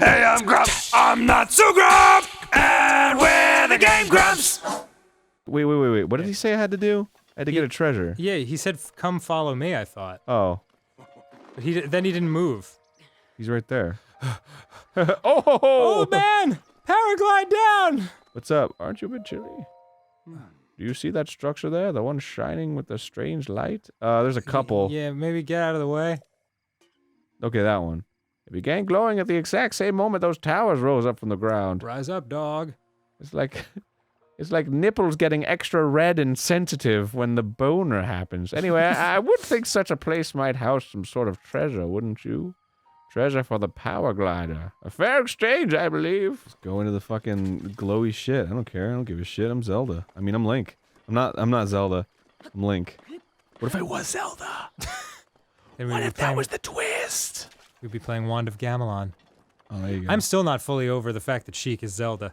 Hey, I'm Grump. I'm not so Grump. And we're the Game Grumps. Wait. What did he say I had to do? I had to get a treasure. Yeah, he said, come follow me, I thought. Oh. But then he didn't move. He's right there. Oh man! Paraglide down! What's up? Aren't you a bit chilly? Do you see that structure there? The one shining with the strange light? There's a couple. Yeah, maybe get out of the way. Okay, that one. It began glowing at the exact same moment those towers rose up from the ground. Rise up, dog. It's like nipples getting extra red and sensitive when the boner happens. Anyway, I would think such a place might house some sort of treasure, wouldn't you? Treasure for the power glider. A fair exchange, I believe. Let's go into the fucking glowy shit. I don't care. I don't give a shit. I'm Zelda. I mean, I'm Link. I'm not Zelda. I'm Link. What if I was Zelda? What if that was the twist? We'd be playing Wand of Gamelon. Oh, there you go. I'm still not fully over the fact that Sheik is Zelda.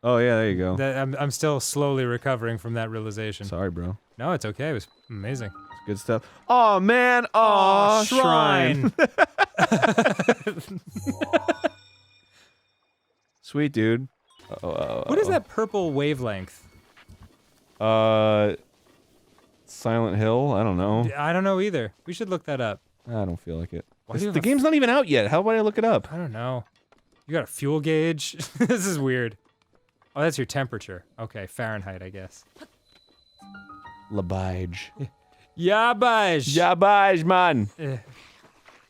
Oh, yeah, there you go. I'm still slowly recovering from that realization. Sorry, bro. No, it's okay. It was amazing. It's good stuff. Oh, man. Oh, shrine. Sweet, dude. What is that purple wavelength? Silent Hill? I don't know. I don't know either. We should look that up. I don't feel like it. Why do you have The game's not even out yet. How about I look it up? I don't know. You got a fuel gauge? This is weird. Oh, that's your temperature. Okay, Fahrenheit, I guess. BAIJ. Yeah, BAIJ. Yeah, BAIJ, man.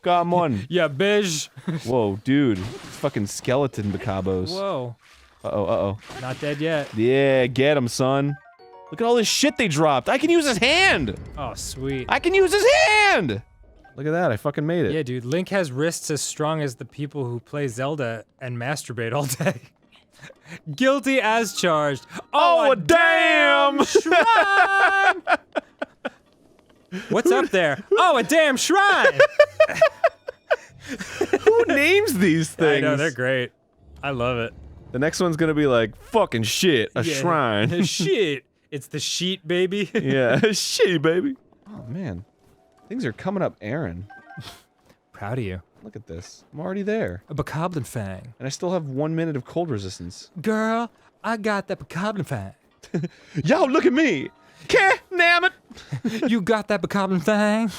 Come on. Yeah, BAIJ. Whoa, dude. Fucking skeleton bacabos. Whoa. Uh-oh. Not dead yet. Yeah, get him, son. Look at all this shit they dropped. I can use his hand. Oh, sweet. I can use his hand. Look at that. I fucking made it. Yeah, dude. Link has wrists as strong as the people who play Zelda and masturbate all day. Guilty as charged. Oh, a damn shrine! What's up there? Oh, a damn shrine! Who names these things? I know, they're great. I love it. The next one's gonna be like, fucking shit, a shrine. Shit. It's the sheet, baby. Yeah, shit, baby. Oh, man. Things are coming up, Arin. Proud of you. Look at this. I'm already there. A Bokoblin Fang. And I still have 1 minute of cold resistance. Girl, I got that Bokoblin Fang. Yo, look at me! NAMUT! You got that Bokoblin Fang?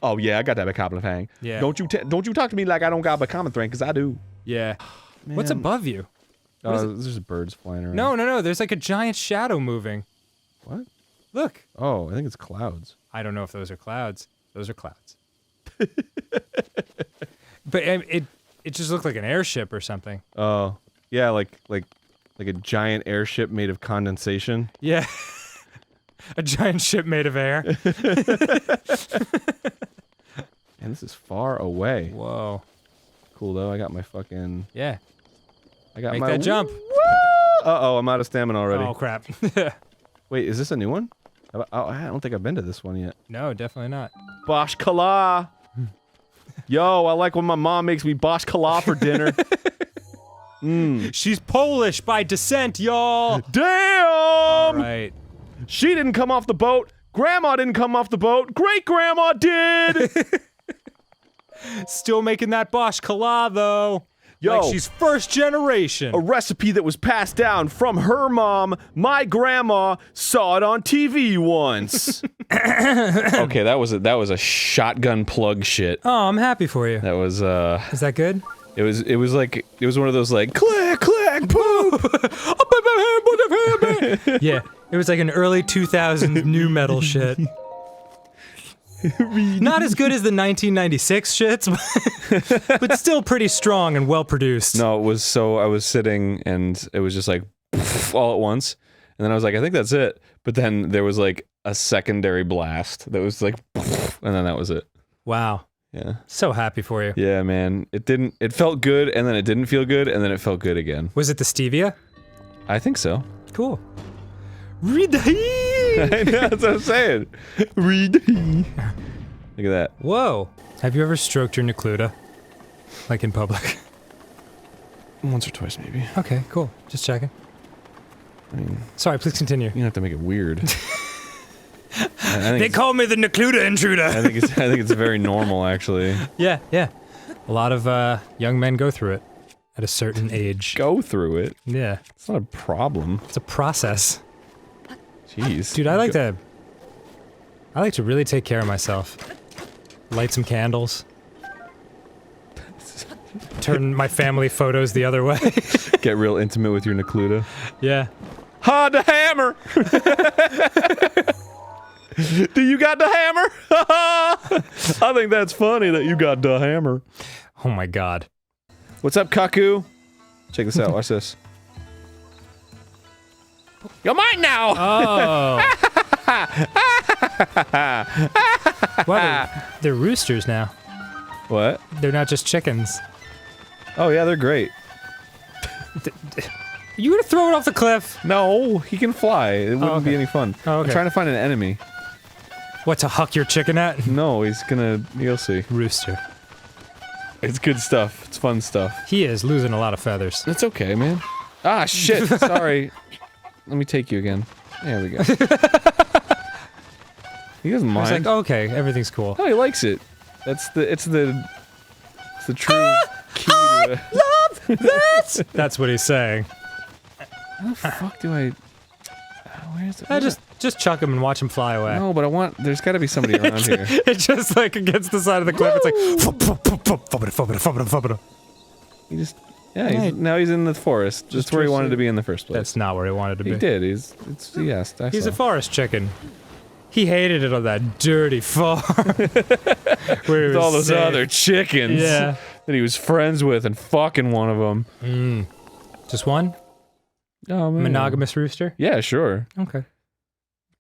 Oh yeah, I got that Bokoblin Fang. Yeah. Don't you talk to me like I don't got Bokoblin Fang, cause I do. Yeah. Man. What's above you? There's just birds flying around. No. There's like a giant shadow moving. What? Look. Oh, I think it's clouds. I don't know if those are clouds. Those are clouds. But it just looked like an airship or something. Oh, yeah, like a giant airship made of condensation. Yeah. A giant ship made of air. And this is far away. Whoa. Cool though. I got my fucking. Yeah. I got Make my that jump. Uh-oh, I'm out of stamina already. Oh crap. Wait, is this a new one? I don't think I've been to this one yet. No, definitely not. Bosh Kala. Yo, I like when my mom makes me Bosh Kala for dinner. She's Polish by descent, y'all. Damn! Right. She didn't come off the boat. Grandma didn't come off the boat. Great grandma did. Still making that Bosh Kala though. Yo, like she's first generation. a recipe that was passed down from her mom. My grandma saw it on TV once. Okay, that was a shotgun plug shit. Oh, I'm happy for you. That was Is that good? it was one of those like click click poop. Yeah, it was like an early 2000s new metal shit. Not as good as the 1996 shits, but still pretty strong and well produced. No, it was so I was sitting and it was just like all at once, and then I was like, I think that's it. But then there was like a secondary blast that was like, and then that was it. Wow. Yeah. So happy for you. Yeah, man. It felt good, and then it didn't feel good, and then it felt good again. Was it the stevia? I think so. Cool. DAHEE! I know, that's what I'm saying. DAHEE. Look at that. Whoa. Have you ever stroked your Necluda? Like in public? Once or twice, maybe. Okay, cool. Just checking. I mean, sorry, please continue. you don't have to make it weird. I think They call me the Necluda intruder! I think it's very normal, actually. Yeah. A lot of, young men go through it. at a certain age. Go through it. Yeah. It's not a problem. It's a process. Jeez. Dude, I like to really take care of myself. Light some candles. Turn my family photos the other way. Get real intimate with your Necluda. Yeah. Ha, the hammer! Do you got the hammer? I think that's funny that you got the hammer. Oh my god. What's up, Cucco? Check this out, watch this. You're mine now! Oh. What? They're roosters now. What? They're not just chickens. Oh yeah, they're great. You gonna throw it off the cliff? No, he can fly. It wouldn't be any fun. Oh, okay. I'm trying to find an enemy. What, to huck your chicken at? No, he's gonna... You'll see. Rooster. It's good stuff. It's fun stuff. He is losing a lot of feathers. It's okay, man. Ah, shit. Sorry. Let me take you again. There we go. He doesn't mind. I was like, okay, everything's cool. Oh, he likes it. It's the true key to it. Love this! That's what he's saying. How the fuck do I... Where's it? Just chuck him and watch him fly away. No, but I want... There's gotta be somebody around here. It's just like against the side of the cliff, it's like... He just... Yeah, now he's in the forest. Just where he wanted to be in the first place. That's not where he wanted to be. He did. He asked. He's a forest chicken. He hated it on that dirty farm. Where with all those other chickens. Yeah. That he was friends with and fucking one of them. Just one? Oh, man. Monogamous rooster? Yeah, sure. Okay.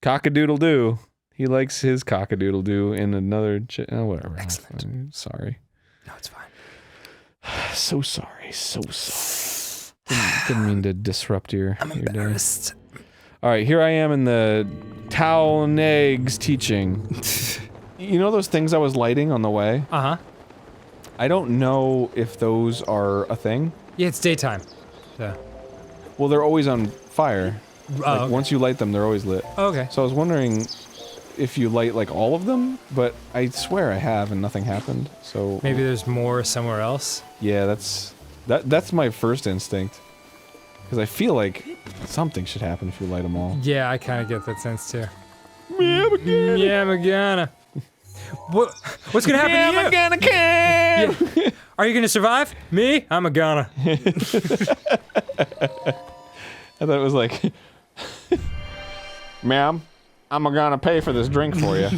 Cock-a-doodle-doo. He likes his cock-a-doodle-doo in another oh, whatever. Excellent. I'm sorry. No, it's fine. So sorry. So sorry. Didn't mean to disrupt your day. Alright, here I am in the Tao Neg's teaching. You know those things I was lighting on the way? Uh-huh. I don't know if those are a thing. Yeah, it's daytime. So. Well, they're always on fire. Like, okay. once you light them, they're always lit. Okay. So I was wondering if you light, like, all of them, but I swear I have and nothing happened, so... Maybe there's more somewhere else? Yeah, that's my first instinct. Because I feel like something should happen if you light them all. Yeah, I kind of get that sense too. Yeah, MYAHM. What's gonna happen to you? MYAHM can! Yeah. Are you gonna survive? Me? I'm AGANA. I thought it was like... Ma'am, I'm gonna pay for this drink for you.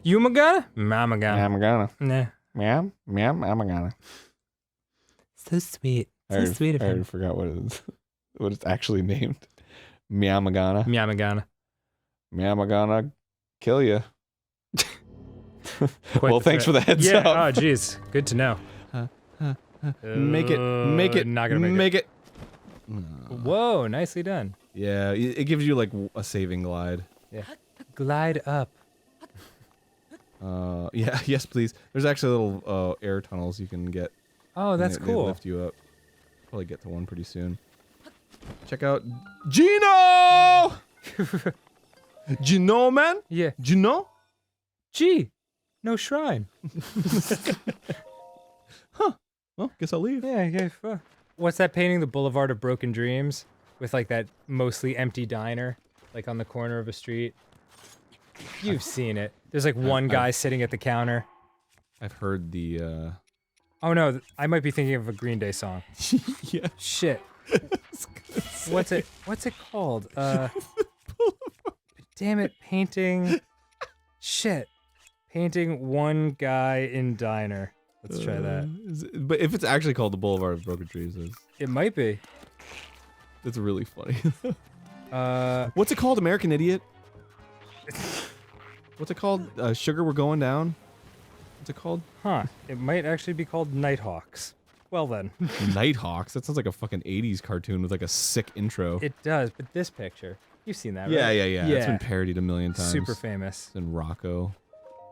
You MYAHM? I'm AGANA. I'm gonna. Nah. Ma'am, I'm gonna. So sweet. So sweet of I him. already forgot what it's actually named. MYAHM. MYAHM. I'm gonna kill you. Quite Well, the thanks for the heads up. Yeah, oh jeez. Good to know. Make it. Not gonna make it. Whoa, nicely done. Yeah, it gives you like a saving glide. Yeah. Glide up. Yeah, yes please. There's actually little air tunnels you can get. Oh, that's they cool. lift you up. Probably get to one pretty soon. Check out Gino! Gino, man? Yeah. Gino? Gee, no shrine. Huh. Well, guess I'll leave. Yeah, yeah. What's that painting? The Boulevard of Broken Dreams? With like that mostly empty diner, like on the corner of a street. You've seen it. There's like one guy sitting at the counter. I've heard the, Oh no, I might be thinking of a Green Day song. Yeah. Shit. What's it called? Damn it, painting. Shit. Painting one guy in diner. Let's try that. But if it's actually called the Boulevard of Broken Dreams, It might be. it's really funny. What's it called, American Idiot? What's it called? Sugar, We're Going Down? What's it called? Huh. It might actually be called Nighthawks. Well then. Nighthawks? That sounds like a fucking 80s cartoon with like a sick intro. It does, but this picture. You've seen that, yeah, right? yeah. It's been parodied a million times. Super famous. And Rocco.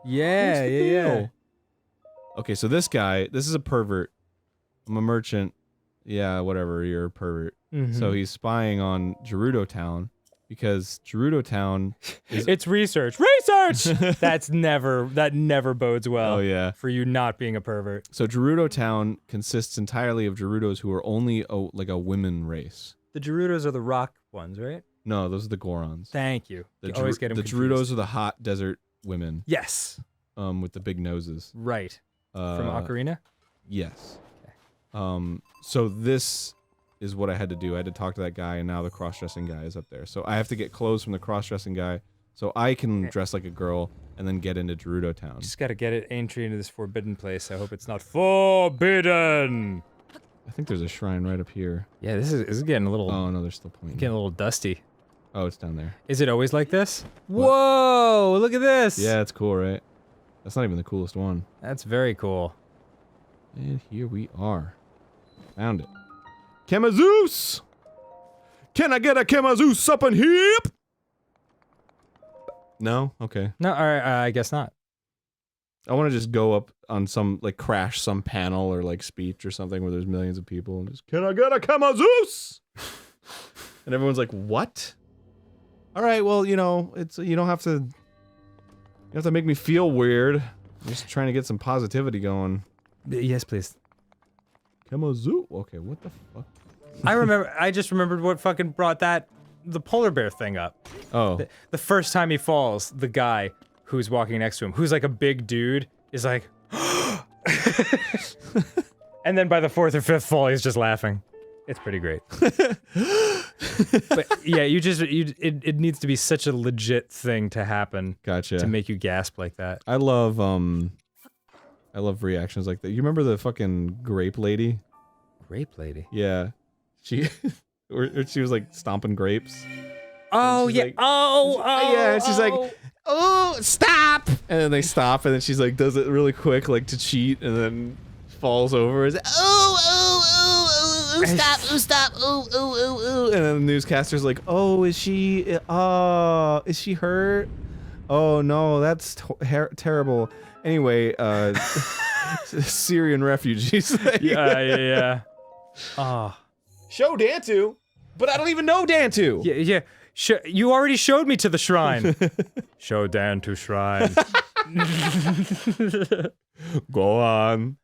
Yeah, What's the yeah. deal? Okay, so this guy, this is a pervert. I'm a merchant. Yeah, whatever, you're a pervert. Mhm. So he's spying on Gerudo Town. because Gerudo Town is... It's research. Research! That never bodes well Oh, yeah. for you not being a pervert. So Gerudo Town consists entirely of Gerudos who are only like a women race. The Gerudos are the rock ones, right? No, those are the Gorons. Thank you. The You always get them the confused. Gerudos are the hot desert women. Yes. With the big noses. Right. From Ocarina? Yes. So this is what I had to do. I had to talk to that guy, and now the cross-dressing guy is up there. So I have to get clothes from the cross-dressing guy, so I can dress like a girl and then get into Gerudo Town. Just gotta get entry into this forbidden place. I hope it's not forbidden. I think there's a shrine right up here. Yeah, this is getting a little Oh no, there's still pointing. getting a little dusty. Oh, it's down there. Is it always like this? What? Whoa! Look at this. Yeah, it's cool, right? That's not even the coolest one. That's very cool. And here we are. Found it. Kemazeus! Can I get a Kemazeus up in here? No? Okay. No, alright, I guess not. I want to just go up on some, like, crash some panel or, like, speech or something where there's millions of people and just, can I get a Kemazeus? And everyone's like, what? Alright, well, you know, it's, you don't have to, you have to make me feel weird. I'm just trying to get some positivity going. Yes, please. Kemazeus? Okay, what the fuck? I just remembered what fucking brought the polar bear thing up. Oh. The first time he falls, the guy who's walking next to him, who's like a big dude, is like, and then by the fourth or fifth fall, he's just laughing. It's pretty great. But yeah, it needs to be such a legit thing to happen. Gotcha. To make you gasp like that. I love reactions like that. You remember the fucking grape lady? Grape lady? Yeah. She, or she was like stomping grapes. Oh, yeah. Like, yeah, and she's like, oh, stop! And then they stop, and then she's like, does it really quick, like to cheat, and then falls over. Is stop, ooh. And then the newscaster's like, oh, is she hurt? Oh no, that's terrible. Anyway, Syrian refugees. Yeah. Ah. Show Dantu, but I don't even know Dantu. Yeah. You already showed me to the shrine. Show Dan to shrine. Go on.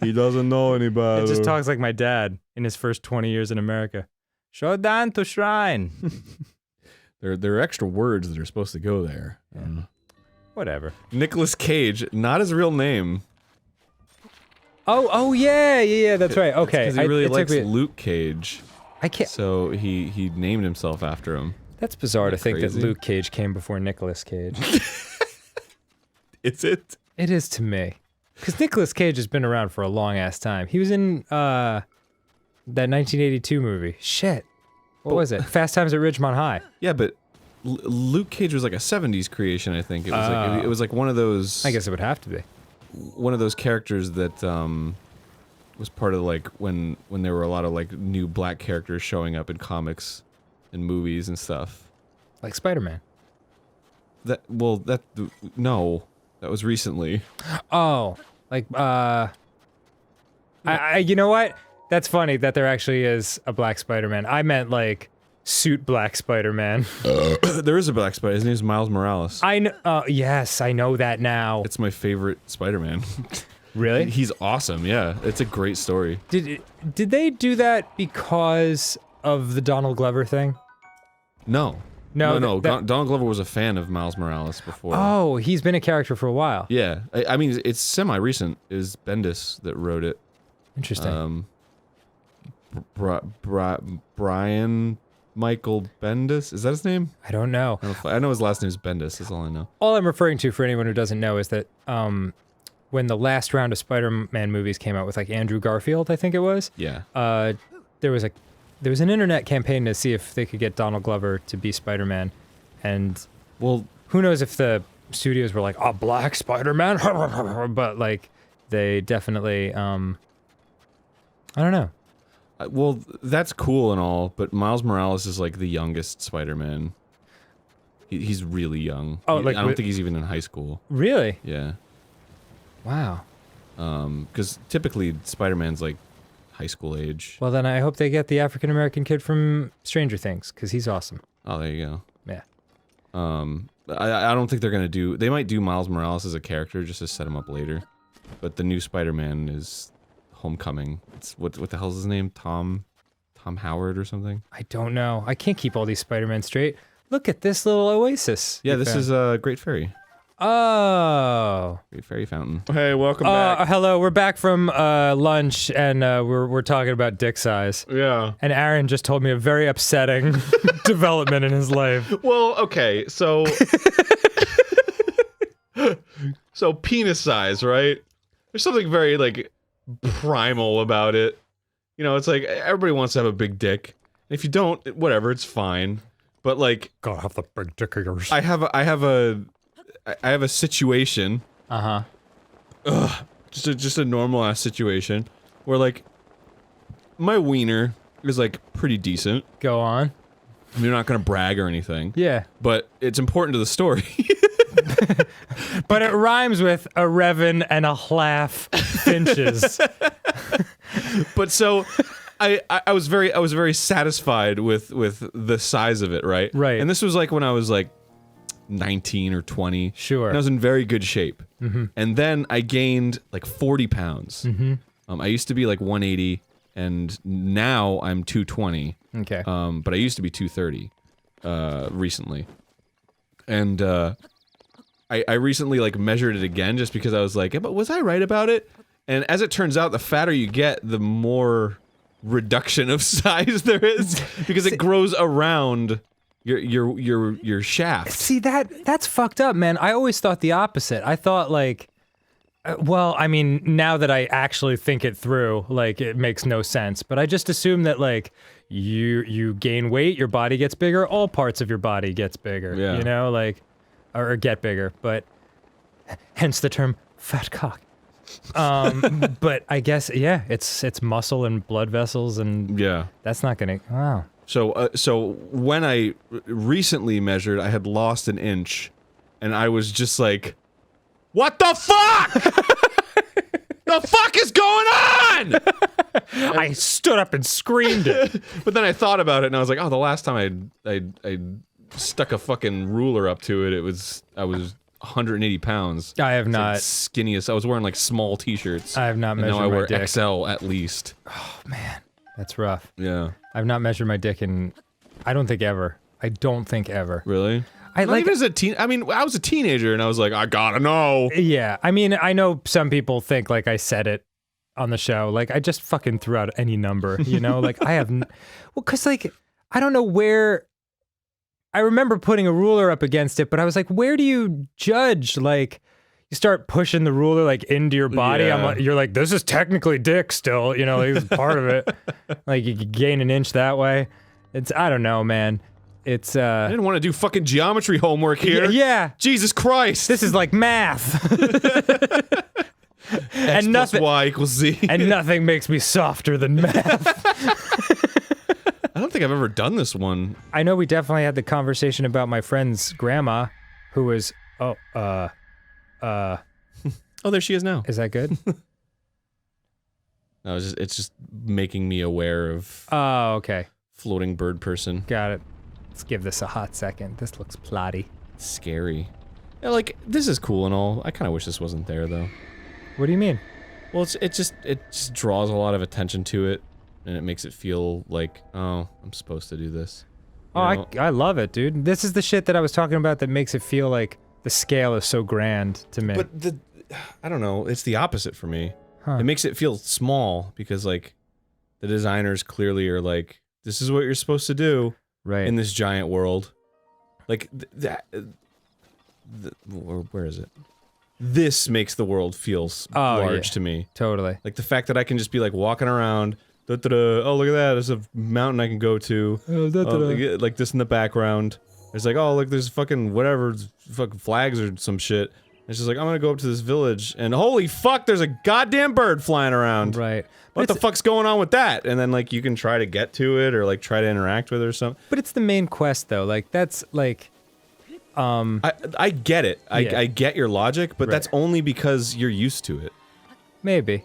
He doesn't know anybody. It just talks like my dad in his first 20 years in America. Show Dan to shrine. There are extra words that are supposed to go there. Yeah. Whatever. Nicolas Cage, not his real name. Oh yeah, that's right. Okay. Because he really likes Luke Cage. I can't. So he named himself after him. That's bizarre to think that crazy? Luke Cage came before Nicolas Cage. Is it? It is to me. Because Nicolas Cage has been around for a long ass time. He was in that 1982 movie. Shit. What was it? Fast Times at Ridgemont High. Yeah, but Luke Cage was like a 70s creation, I think. It was like it was like one of those. I guess it would have to be. One of those characters that was part of like when there were a lot of like new black characters showing up in comics and movies and stuff. Like Spider-Man. No, that was recently. Oh, like you know what? That's funny that there actually is a black Spider-Man. I meant like suit black Spider-Man. There is a black Spider. His name is Miles Morales. I know. Yes, I know that now. It's my favorite Spider-Man. Really? He's awesome. Yeah, it's a great story. Did they do that because of the Donald Glover thing? No. No. Donald Glover was a fan of Miles Morales before. Oh, he's been a character for a while. Yeah, I mean it's semi-recent. It was Bendis that wrote it. Interesting. Brian Michael Bendis, is that his name? I don't know. I know his last name is Bendis. That's all I know. All I'm referring to, for anyone who doesn't know, is that when the last round of Spider-Man movies came out with like Andrew Garfield, I think it was. Yeah. There was an internet campaign to see if they could get Donald Glover to be Spider-Man, and well, who knows if the studios were like, "Oh, black Spider-Man," but like they definitely, I don't know. Well, that's cool and all, but Miles Morales is like the youngest Spider-Man. He's really young. Oh, I don't think he's even in high school. Really? Yeah. Wow. Because typically Spider-Man's like high school age. Well, then I hope they get the African-American kid from Stranger Things, because he's awesome. Oh, there you go. Yeah. I don't think they're gonna do. They might do Miles Morales as a character just to set him up later, but the new Spider-Man is Homecoming. It's what the hell's his name? Tom Howard or something? I don't know. I can't keep all these Spider-Man straight. Look at this little oasis. Yeah, this is a Great Fairy. Oh. Great Fairy Fountain. Hey, welcome back. Hello, we're back from lunch, and we're talking about dick size. Yeah. And Arin just told me a very upsetting development in his life. Well, okay, so so penis size, right? There's something very like primal about it. You know, it's like everybody wants to have a big dick. If you don't, whatever, it's fine. But like, gotta have the big dick of yours. I have a situation. Just a normal ass situation where like my wiener is like pretty decent. Go on. You're not gonna brag or anything. Yeah. But it's important to the story. But it rhymes with a Revan and a Hlaff Finches. But so I was very satisfied with the size of it, right? Right. And this was like when I was like 19 or 20. Sure. And I was in very good shape. And then I gained like 40 pounds. I used to be like 180 and now I'm 220. Okay. But I used to be 230 recently. And I recently like measured it again just because I was like, but was I right about it? And as it turns out, the fatter you get, the more reduction of size there is because it grows around your shaft. See, that's fucked up, man. I always thought the opposite. I thought like, well, I mean, now that I actually think it through, like it makes no sense. But I just assume that like you gain weight, your body gets bigger, all parts of your body gets bigger. Yeah. You know, like or get bigger. But hence the term fat cock. But I guess yeah, it's muscle and blood vessels and Yeah. that's not gonna. Wow. So when I recently measured, I had lost an inch, and I was just like, "What the fuck? The fuck is going on?" I stood up and screamed it. But then I thought about it, and I was like, "Oh, the last time I stuck a fucking ruler up to it, I was 180 pounds. I have not. Like skinniest. I was wearing like small t-shirts. I have not measured now I my wear dick. XL at least. Oh man, that's rough. Yeah. I've not measured my dick in, I don't think ever. I don't think ever. Really? I Not like. even as a teen. I mean, I was a teenager, and I was like, I gotta know. Yeah, I mean, I know some people think like I said it on the show. Like I just fucking threw out any number, you know? Like I have, well, cause like I don't know where. I remember putting a ruler up against it, but I was like, where do you judge? Like, you start pushing the ruler like into your body. Yeah. You're like, this is technically dick still, you know, like, it's part of it. Like you could gain an inch that way. It's, I don't know, man. It's, I didn't want to do fucking geometry homework here. Yeah. Jesus Christ. This is like math. X and plus nothing, Y equals Z. and nothing makes me softer than math. I don't think I've ever done this one. I know we definitely had the conversation about my friend's grandma, who was, Oh, there she is now. is that good? No, it's just making me aware of Oh, okay. floating bird person. Got it. Let's give this a hot second. This looks plotty. Scary. Yeah, like, this is cool and all. I kind of wish this wasn't there, though. What do you mean? Well, it just draws a lot of attention to it, and it makes it feel like, oh, I'm supposed to do this. You Oh, know? I love it, dude. This is the shit that I was talking about that makes it feel like the scale is so grand to me. But I don't know, it's the opposite for me. Huh. It makes it feel small, because, like, the designers clearly are like, this is what you're supposed to do right. in this giant world. Like, where is it? This makes the world feel large yeah. to me. Totally. Like, the fact that I can just be, like, walking around, oh, look at that, there's a mountain I can go to. Like this in the background. It's like, oh, look, there's fucking whatever, fucking flags or some shit. It's just like, I'm gonna go up to this village, and holy fuck, there's a goddamn bird flying around. Right. What the fuck's going on with that? And then, like, you can try to get to it, or, like, try to interact with it or something. But it's the main quest, though. Like, that's, like, I get it. Yeah. I get your logic, but Right. that's only because you're used to it. maybe.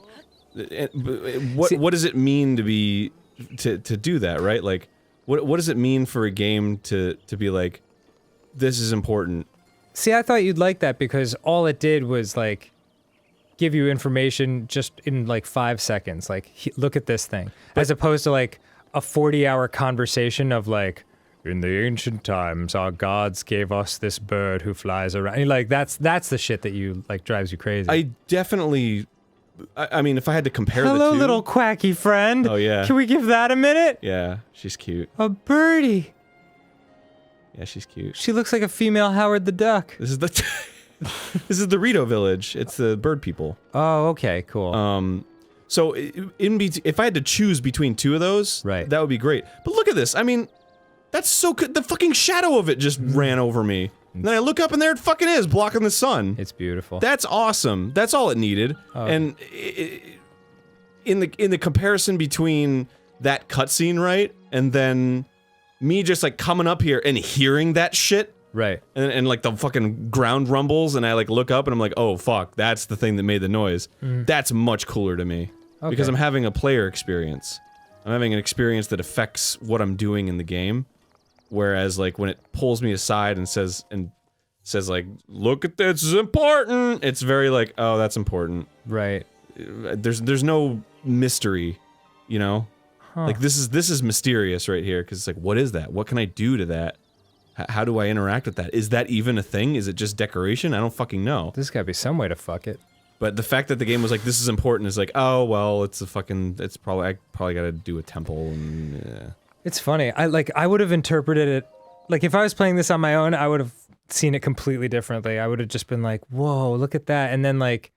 What does it mean to be to do that, right? Like, What does it mean for a game to be like, this is important? See, I thought you'd like that because all it did was like give you information just in like 5 seconds. Like, look at this thing, as opposed to like a 40-hour conversation of like, in the ancient times, our gods gave us this bird who flies around. And like, that's the shit that you like drives you crazy. I definitely. I mean, if I had to compare the two. Hello, little quacky friend. Oh yeah. Can we give that a minute? Yeah, she's cute. A birdie. Yeah, she's cute. She looks like a female Howard the Duck. This is the this is the Rito village. It's the bird people. Oh, okay, cool. So if I had to choose between two of those, right, that would be great. But look at this. I mean, that's so good. The fucking shadow of it just ran over me. And then I look up and there it fucking is, blocking the sun. It's beautiful. That's awesome. That's all it needed. And in the comparison between that cutscene, right, and then me just like coming up here and hearing that shit, right, and like the fucking ground rumbles, and I like look up and I'm like, oh fuck, that's the thing that made the noise. That's much cooler to me because I'm having a player experience. I'm having an experience that affects what I'm doing in the game. Whereas, like, when it pulls me aside and says like, look at this, is important, it's very like, oh, that's important. Right. There's no mystery, you know? Like, this is mysterious right here, because it's like, what is that? What can I do to that? How do I interact with that? Is that even a thing? Is it just decoration? I don't fucking know. There's gotta be some way to fuck it. But the fact that the game was like, this is important is like, oh, well, I probably gotta do a temple, and, yeah. It's funny. I would have interpreted it, like if I was playing this on my own, I would have seen it completely differently. I would have just been like, whoa, look at that. And then like,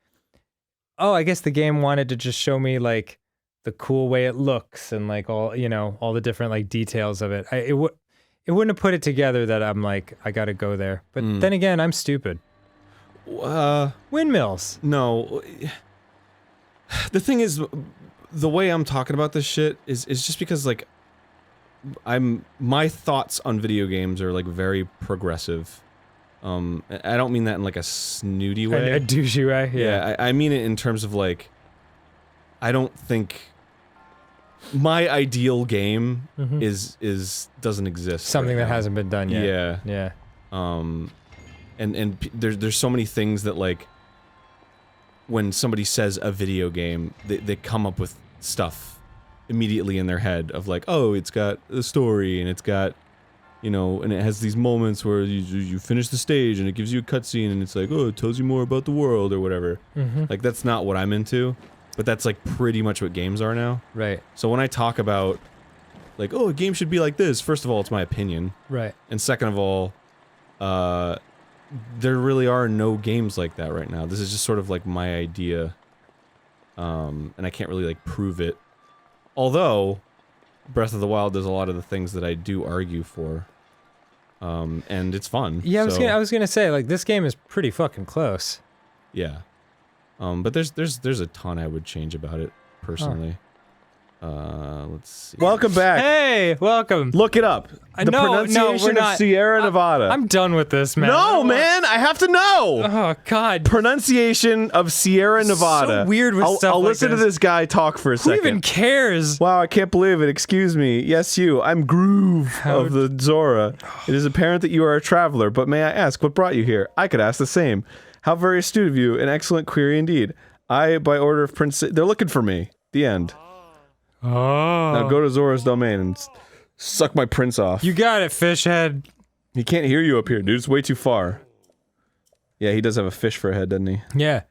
oh, I guess the game wanted to just show me like the cool way it looks and like all, you know, all the different like details of it. It wouldn't have put it together that I'm like, I gotta go there. But then again, I'm stupid. Windmills. No. The thing is, the way I'm talking about this shit is just because like, my thoughts on video games are like very progressive. I don't mean that in like a snooty way. A douchey way? Yeah, I mean it in terms of like, I don't think my ideal game doesn't exist. Something that hasn't been done yet. Yeah. Yeah. And there's so many things that like, when somebody says a video game, they come up with stuff immediately in their head of like, oh, it's got a story and it's got, you know, and it has these moments where you finish the stage and it gives you a cutscene and it's like, oh, it tells you more about the world or whatever. Like, that's not what I'm into, but that's like pretty much what games are now. Right. So when I talk about like, oh, a game should be like this, first of all, it's my opinion. Right. And second of all, there really are no games like that right now. This is just sort of like my idea. And I can't really like prove it. Although, Breath of the Wild does a lot of the things that I do argue for, and it's fun. Yeah, I was gonna say, like, this game is pretty fucking close. Yeah, but there's a ton I would change about it personally. Let's see. Welcome back. Hey, welcome. Look it up. The pronunciation of Sierra Nevada. I'm done with this, man. No, man, I have to know. Oh God. Pronunciation of Sierra Nevada. So weird with stuff I'll like listen to this. this guy talk for a second. Who even cares? Wow, I can't believe it. Excuse me. Yes, you. I'm Groove of the Zora. It is apparent that you are a traveler, but may I ask what brought you here? I could ask the same. How very astute of you. An excellent query indeed. I, by order of Prince... They're looking for me. The end. Oh. Now go to Zora's domain and suck my prince off. You got it, fish head. He can't hear you up here, dude. It's way too far. Yeah, he does have a fish for a head, doesn't he? Yeah.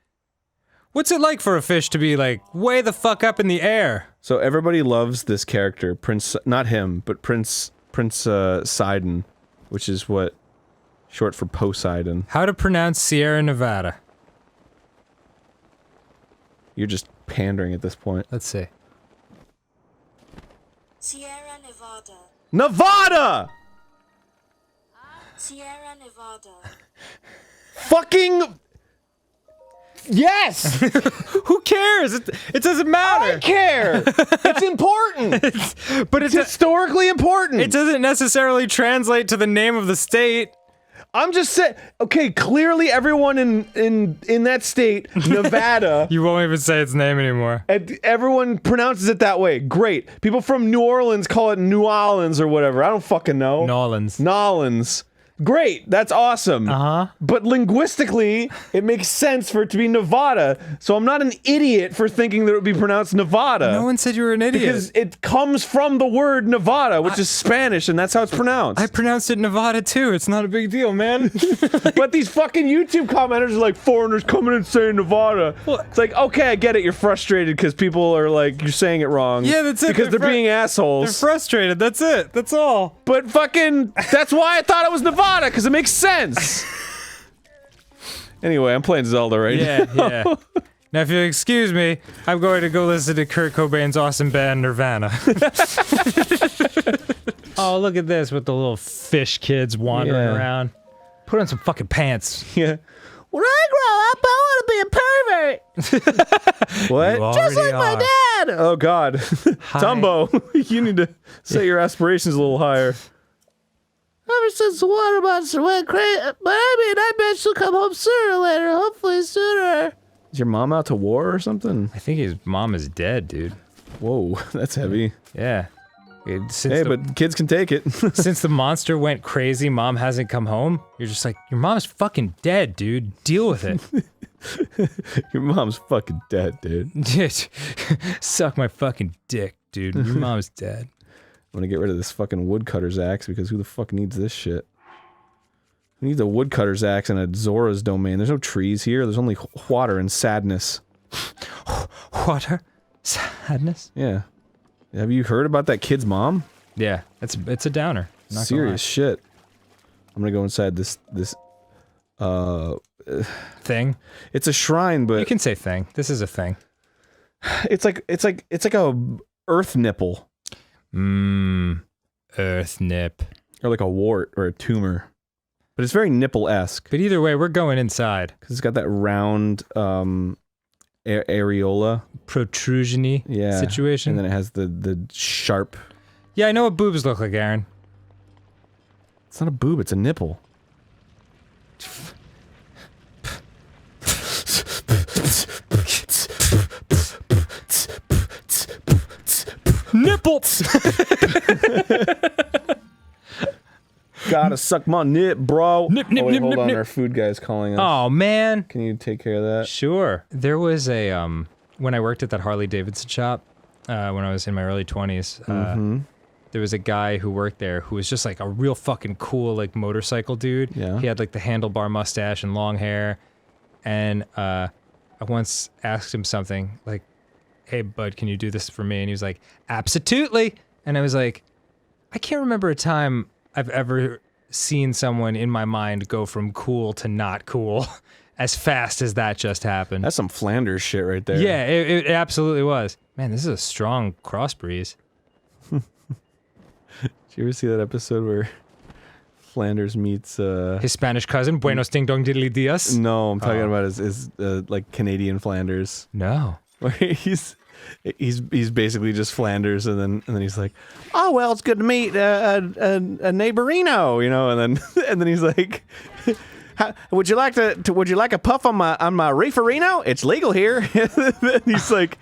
What's it like for a fish to be like way the fuck up in the air? So everybody loves this character, Prince, not him, but Prince Sidon, which is what short for Poseidon. How to pronounce Sierra Nevada? You're just pandering at this point. Let's see. Sierra Nevada. Nevada! Sierra Nevada. Fucking... Yes! Who cares? It doesn't matter. I care! It's important! But it's historically important! It doesn't necessarily translate to the name of the state. I'm just saying. Okay, clearly everyone in that state, Nevada, You won't even say its name anymore. and everyone pronounces it that way. Great. People from New Orleans call it New Orleans or whatever. I don't fucking know. Nolans. Nolans. Great, that's awesome. But linguistically, it makes sense for it to be Nevada, so I'm not an idiot for thinking that it would be pronounced Nevada. No one said you were an idiot. Because it comes from the word Nevada, which is Spanish, and that's how it's pronounced. I pronounced it Nevada too. It's not a big deal, man. But these fucking YouTube commenters are like, foreigners coming in saying Nevada. It's like, okay, I get it, you're frustrated because people are like, you're saying it wrong. Yeah, that's it. Because they're being They're assholes. frustrated. That's it. That's all. But fucking, that's why I thought it was Nevada, because it makes sense. Anyway, I'm playing Zelda right now. Yeah. Now, if you'll excuse me, I'm going to go listen to Kurt Cobain's awesome band Nirvana. Oh, look at this with the little fish kids wandering around. Put on some fucking pants. Yeah. When I grow up, I want to be a pervert. What? You Just like already my dad. Oh God, Tumbo, you need to set your aspirations a little higher. Ever since the water monster went crazy, but I bet she'll come home sooner or later. Hopefully sooner. Is your mom out to war or something? I think his mom is dead, dude. Whoa, that's heavy. Yeah. Hey, but kids can take it. Since the monster went crazy, mom hasn't come home. You're just like, your mom's fucking dead, dude. Deal with it. Your mom's fucking dead, dude. Suck my fucking dick, dude. Your mom's dead. I'm gonna get rid of this fucking woodcutter's axe because who the fuck needs this shit? Who needs a woodcutter's axe in a Zora's domain? There's no trees here. There's only water and sadness. Water? Sadness? Yeah. Have you heard about that kid's mom? Yeah, it's a downer. Not gonna Serious shit. I'm gonna go inside this lie. Thing? It's a shrine, but You can say thing. This is a thing. it's like a earth nipple. Earth nip. Or like a wart or a tumor. But it's very nipple-esque. But either way, we're going inside. Because it's got that round areola. Protrusion-y situation. And then it has the sharp... Yeah, I know what boobs look like, Aaron. It's not a boob, it's a nipple. Nipple! Gotta suck my nip, bro. Nip, nip, oh, wait, nip, hold nip, on, nip. our food guy's calling us. Oh, man. Can you take care of that? Sure. There was a, when I worked at that Harley Davidson shop, when I was in my early 20s, there was a guy who worked there who was just like a real fucking cool, like, motorcycle dude. Yeah. He had like the handlebar mustache and long hair. And, I once asked him something like, hey, bud, can you do this for me? And he was like, absolutely. And I was like, I can't remember a time I've ever seen someone in my mind go from cool to not cool as fast as that just happened. That's some Flanders shit right there. Yeah, it absolutely was. Man, this is a strong cross breeze. Did you ever see that episode where Flanders meets His Spanish cousin, Buenos Ding Dong Diddly Dias? No, I'm talking about his like Canadian Flanders. No. Where he's basically just Flanders, and then he's like, oh well, it's good to meet a neighborino, you know, and then he's like, would you like a puff on my reeferino? It's legal here. And he's like,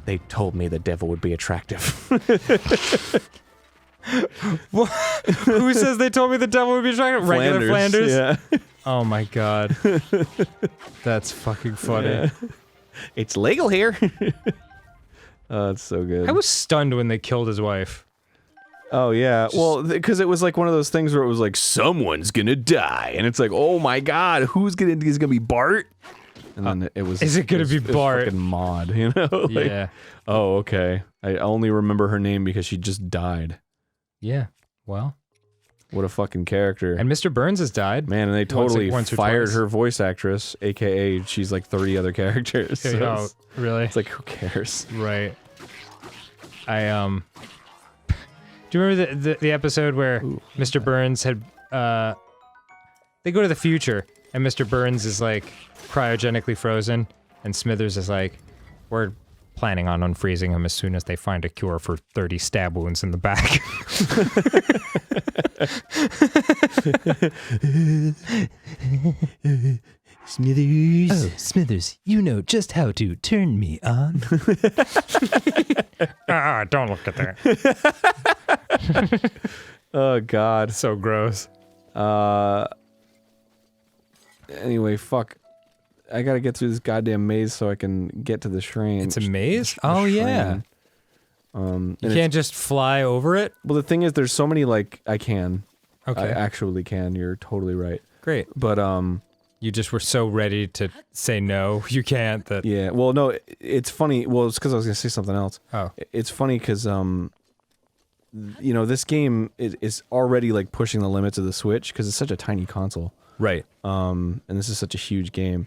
they told me the devil would be attractive. Who says they told me the devil would be attractive? Regular Flanders? Yeah. Oh my god. That's fucking funny. Yeah. It's legal here. Oh, it's so good. I was stunned when they killed his wife. Oh yeah, well, because it was like one of those things where it was like someone's gonna die, and it's like, oh my god, who's gonna be Bart? And then it was. Is it gonna be it was Bart? Fucking Maud, you know? Like, Yeah. Oh, okay. I only remember her name because she just died. Yeah. Well. What a fucking character. And Mr. Burns has died. Man, and they Once, like, totally once or fired twice. her voice actress, aka she's like 30 other characters. So Oh, really? it's like, who cares? Right. Do you remember the episode where Mr. Burns had, they go to the future, and Mr. Burns is like cryogenically frozen, and Smithers is like, we're planning on unfreezing him as soon as they find a cure for 30 stab wounds in the back. Smithers. Oh, Smithers, you know just how to turn me on. Don't look at that. Oh God. So gross. Anyway, fuck. I gotta get through this goddamn maze so I can get to the shrine. It's a maze? The Oh, shrine. yeah. And You it's- can't just fly over it? Well, the thing is, there's so many, like, I can. Okay. I actually can, you're totally right. Great. But, You just were so ready to say no, you can't, that... yeah, well, no, it's funny. Well, it's because I was gonna say something else. Oh. It's funny because, you know, this game is already, like, pushing the limits of the Switch because it's such a tiny console. Right. And this is such a huge game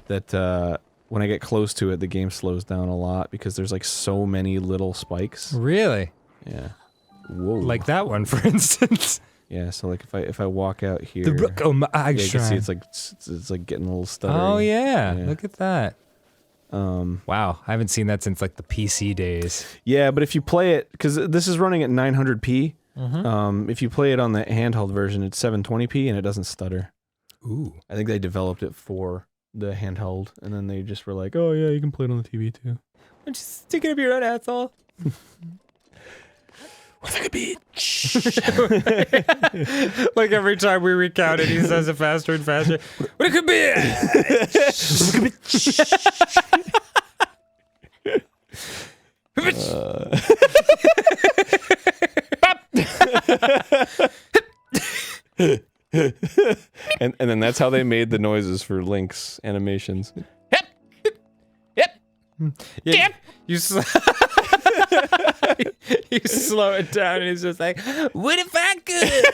that, when I get close to it, the game slows down a lot because there's, like, so many little spikes. Really? Yeah. Whoa. Like that one, for instance. Yeah, so, like, if I walk out here... The MAAG yeah, you can see Shrine. it's like getting a little stuttery. Oh, yeah. Yeah. Look at that. Wow, I haven't seen that since, like, the PC days. Yeah, but if you play it, because this is running at 900p, if you play it on the handheld version, it's 720p and it doesn't stutter. Ooh. I think they developed it for the handheld, and then they just were like, oh yeah, you can play it on the TV too. Why don't you stick it up your own asshole? What if I could be? Like every time we recount it, he says it faster and faster. What it could be? And then that's how they made the noises for Link's animations. Yeah, you slow it down, and he's just like, "What if I could,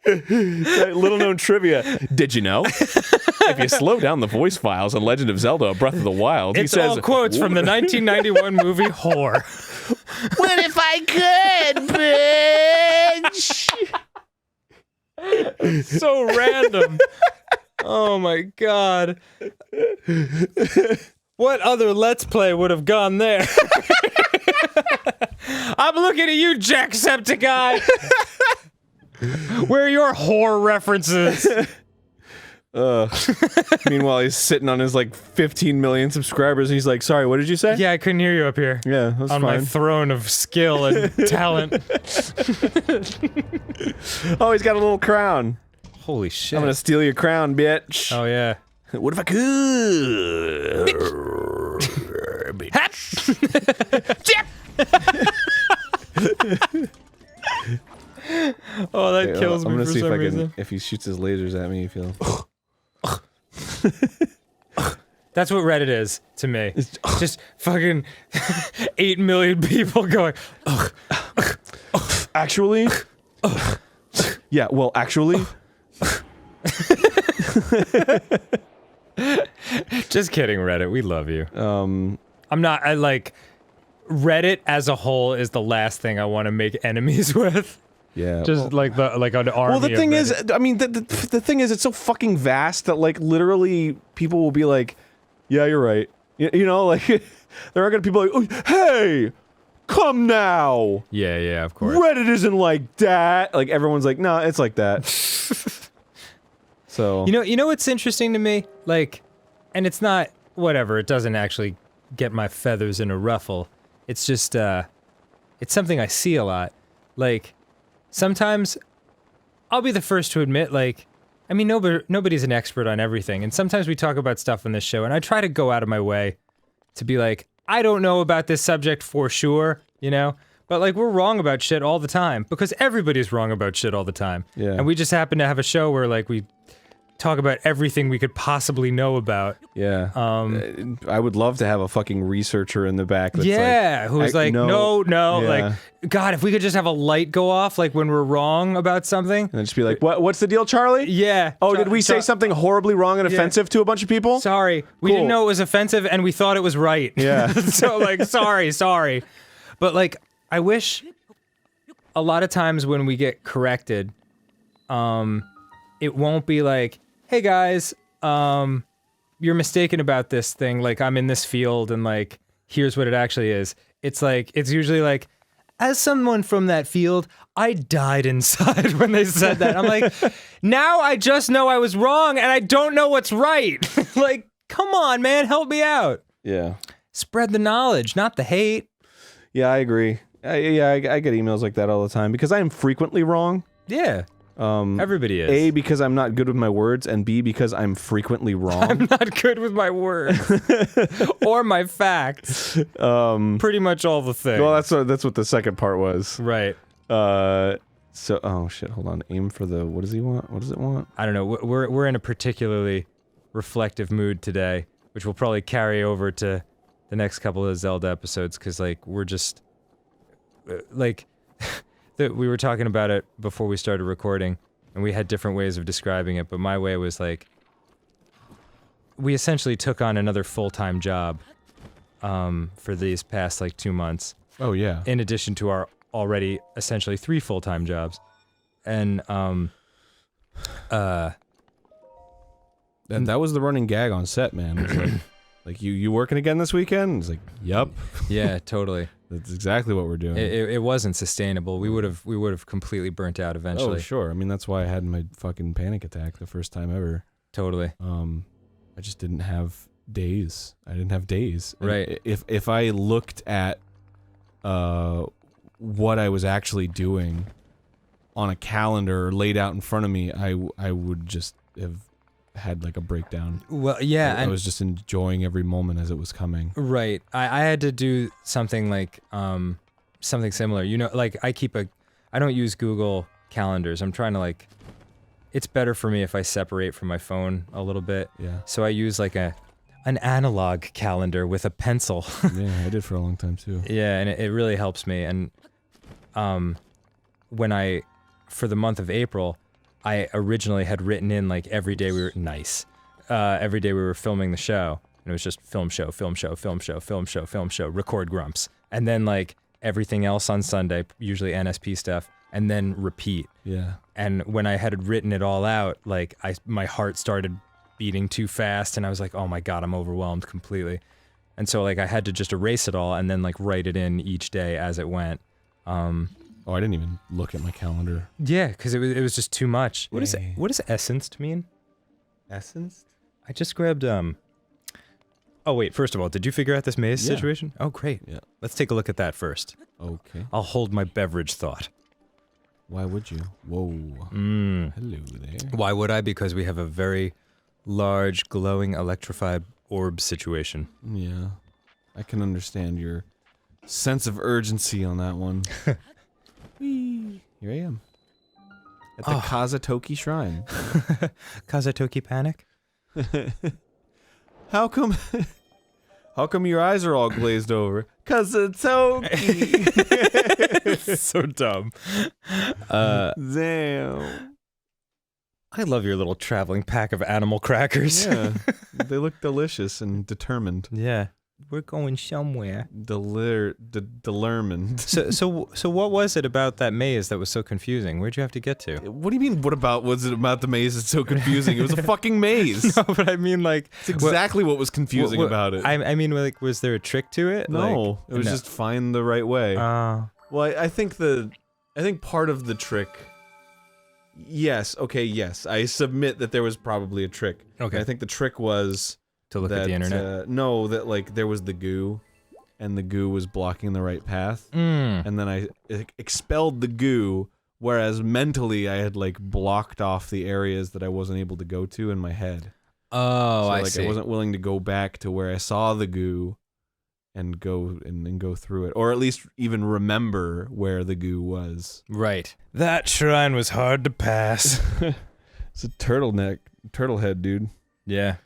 bitch?" Little known trivia. Did you know? If you slow down the voice files on Legend of Zelda: Breath of the Wild, It's he says, all quotes from the 1991 movie Whore. What if I could, bitch? So random. Oh my god. What other Let's Play would have gone there? I'm looking at you, Jacksepticeye. Where are your whore references? meanwhile, he's sitting on his like 15 million subscribers. And he's like, "Sorry, what did you say?" Yeah, I couldn't hear you up here. Yeah, that's On fine. my throne of skill and talent. Oh, he's got a little crown. Holy shit. I'm gonna steal your crown, bitch. Oh yeah. What if I could? Oh, that kills I'm me gonna for see if some I reason. can. If he shoots his lasers at me, if he'll. That's what Reddit is to me. Just fucking 8 million people going, Actually. Yeah. Well, actually. just kidding, Reddit. We love you. Um. I like Reddit as a whole is the last thing I want to make enemies with. Yeah. Just like an army. Well, the of thing is, Reddit. I mean, the thing is, it's so fucking vast that, like, literally, people will be like, yeah, you're right. You know, like, there are gonna be people like, oh, hey, come now. Yeah, of course. Reddit isn't like that. Like, everyone's like, no, it's like that. So. You know what's interesting to me? Like, and it's not, whatever, it doesn't actually get my feathers in a ruffle. It's just, it's something I see a lot. Like, sometimes, I'll be the first to admit, like, I mean, nobody's an expert on everything, and sometimes we talk about stuff on this show, and I try to go out of my way to be like, I don't know about this subject for sure, you know? But, like, we're wrong about shit all the time, because everybody's wrong about shit all the time. Yeah. And we just happen to have a show where, like, we talk about everything we could possibly know about. Yeah. I would love to have a fucking researcher in the back that's Yeah, like, who's like, no, Yeah. like, God, if we could just have a light go off, like, when we're wrong about something. And then just be like, what's the deal, Charlie? Yeah. Oh, did we say something horribly wrong and offensive to a bunch of people? Sorry, we Cool. didn't know it was offensive, and we thought it was right. Yeah. So, like, sorry. But, like, I wish a lot of times when we get corrected, it won't be like, hey guys, you're mistaken about this thing. Like, I'm in this field and like, here's what it actually is. It's like, it's usually like, as someone from that field, I died inside when they said that. I'm like, now I just know I was wrong and I don't know what's right. Like, come on, man, help me out. Yeah. Spread the knowledge, not the hate. Yeah, I agree. I get emails like that all the time because I am frequently wrong. Yeah. Everybody is. A, because I'm not good with my words, and B, because I'm frequently wrong. I'm not good with my words or my facts. Pretty much all the things. Well, that's what the second part was. Right. So, oh shit, hold on. Aim for the, what does he want? What does it want? I don't know. We're in a particularly reflective mood today, which will probably carry over to the next couple of Zelda episodes, because like we're just like we were talking about it before we started recording, and we had different ways of describing it, but my way was like, we essentially took on another full-time job for these past like 2 months. Oh yeah. In addition to our already essentially 3 full-time jobs. And that was the running gag on set, man. It was like you working again this weekend? It's like, yup. yeah, totally. That's exactly what we're doing. It wasn't sustainable. We would have completely burnt out eventually. Oh, sure. I mean, that's why I had my fucking panic attack the first time ever. Totally. I just didn't have days. I didn't have days. And right. If I looked at what I was actually doing on a calendar or laid out in front of me, I would just have had like a breakdown. Well, yeah, I was just enjoying every moment as it was coming. Right. I had to do something like something similar. You know, like I don't use Google Calendars. I'm trying to like, it's better for me if I separate from my phone a little bit. Yeah. So I use like an analog calendar with a pencil. Yeah, I did for a long time too. Yeah, and it really helps me. And when for the month of April, I originally had written in like every day we were filming the show, and it was just film show, record Grumps, and then like everything else on Sunday, usually NSP stuff, and then repeat. Yeah. And when I had written it all out, like my heart started beating too fast, and I was like, oh my god, I'm overwhelmed completely. And so like I had to just erase it all and then like write it in each day as it went. Oh, I didn't even look at my calendar. Yeah, because it was just too much. What does essenced mean? Essenced? I just grabbed Oh wait, first of all, did you figure out this maze situation? Oh great. Yeah. Let's take a look at that first. Okay. I'll hold my beverage thought. Why would you? Whoa. Mm. Hello there. Why would I? Because we have a very large, glowing, electrified orb situation. Yeah. I can understand your sense of urgency on that one. Whee! Here I am. At the Kazatoki Shrine. Kazatoki panic? How come your eyes are all glazed over? Kazatoki! So dumb. Damn. I love your little traveling pack of animal crackers. Yeah. They look delicious and determined. Yeah. We're going somewhere. Determined. So what was it about that maze that was so confusing? Where'd you have to get to? What do you mean, what was it about the maze that's so confusing? It was a fucking maze. No, but I mean, like... It's exactly what was confusing about it. I mean, like, was there a trick to it? No. Like, it was just find the right way. Well, I think part of the trick... Yes, okay, yes. I submit that there was probably a trick. Okay. I think the trick was... To look at the internet? No, that like there was the goo, and the goo was blocking the right path. And then I expelled the goo, whereas mentally I had like blocked off the areas that I wasn't able to go to in my head. Oh, so, I like, see. I wasn't willing to go back to where I saw the goo and go through it, or at least even remember where the goo was. Right. That shrine was hard to pass. It's a turtle head, dude. Yeah.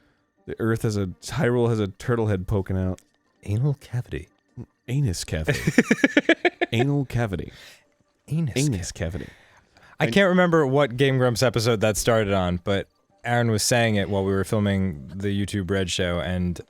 The Earth Hyrule has a turtle head poking out. Anal cavity. Anus cavity. Anal cavity. Anus cavity. I can't remember what Game Grumps episode that started on, but Arin was saying it while we were filming the YouTube Red show, and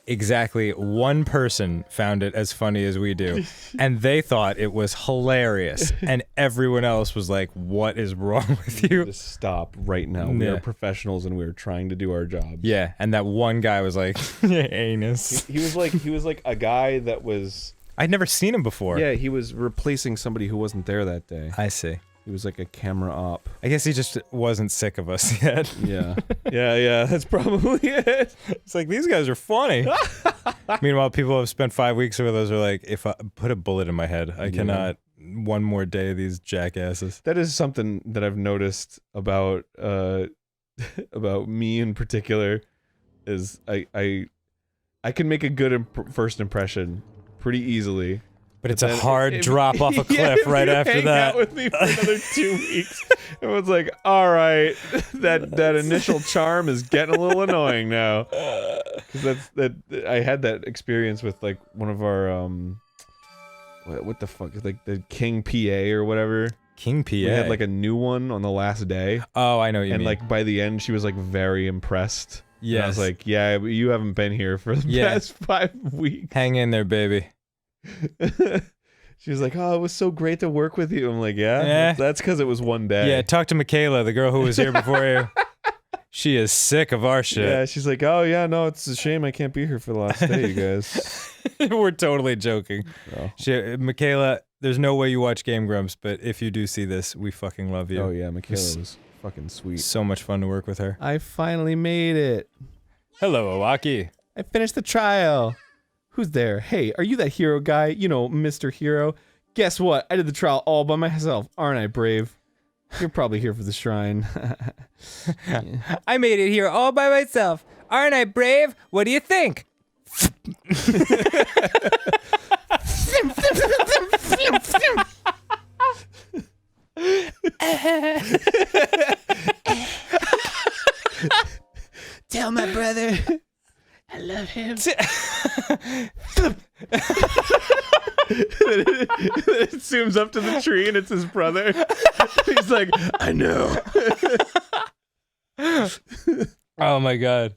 exactly one person found it as funny as we do, and they thought it was hilarious, and everyone else was like, "What is wrong with you?" Just stop right now. We Yeah. are professionals and we are trying to do our jobs. Yeah, and that one guy was like, "Anus." He was like a guy that was. I'd never seen him before. Yeah, he was replacing somebody who wasn't there that day. I see. He was like a camera op. I guess he just wasn't sick of us yet. Yeah. yeah, that's probably it. It's like, these guys are funny. Meanwhile, people who have spent 5 weeks with us are like, if I put a bullet in my head, I cannot one more day of these jackasses. That is something that I've noticed about about me in particular is I can make a good first impression pretty easily. But it's a hard drop off a cliff right after hang that. Out with me for another 2 weeks. Everyone's like, "All right, that initial charm is getting a little annoying now." Because I had that experience with like one of our what the fuck, like the King PA or whatever. King PA. We had like a new one on the last day. Oh, I know what you and mean. like by the end, she was like very impressed. Yes. And I was like, "Yeah, but you haven't been here for the past 5 weeks." Hang in there, baby. She was like, "Oh, it was so great to work with you." I'm like, "Yeah, Yeah. that's because it was one day." Yeah, talk to Michaela, the girl who was here before you. She is sick of our shit. Yeah, she's like, "Oh yeah, no, it's a shame I can't be here for the last day, you guys." We're totally joking. Oh. Michaela, there's no way you watch Game Grumps, but if you do see this, we fucking love you. Oh yeah, Michaela was fucking sweet. So much fun to work with her. I finally made it. Hello, Owaki. I finished the trial. Who's there? Hey, are you that hero guy? You know, Mr. Hero. Guess what? I did the trial all by myself. Aren't I brave? You're probably here for the shrine. I made it here all by myself. Aren't I brave? What do you think? Tell my brother I love him. It zooms up to the tree and it's his brother. He's like, "I know." Oh my god.